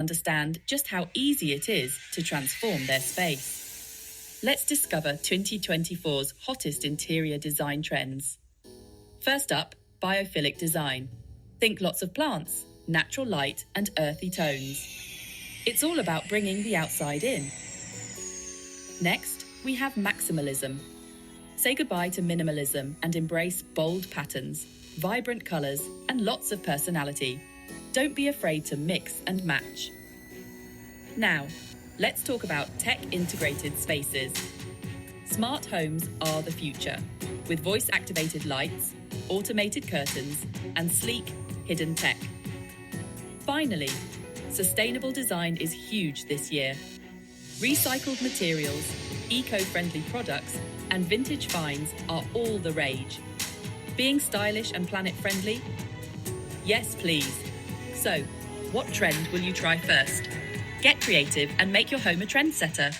understand just how easy it is to transform their space. Let's discover 2024's hottest interior design trends. First up, biophilic design. Think lots of plants, natural light, and earthy tones. It's all about bringing the outside in. Next, we have maximalism. Say goodbye to minimalism and embrace bold patterns, vibrant colors, and lots of personality. Don't be afraid to mix and match. Now, let's talk about tech-integrated spaces. Smart homes are the future, with voice-activated lights, automated curtains, and sleek, hidden tech. Finally, sustainable design is huge this year. Recycled materials, eco-friendly products, and vintage finds are all the rage. Being stylish and planet-friendly? Yes, please. So, what trend will you try first? Get creative and make your home a trendsetter.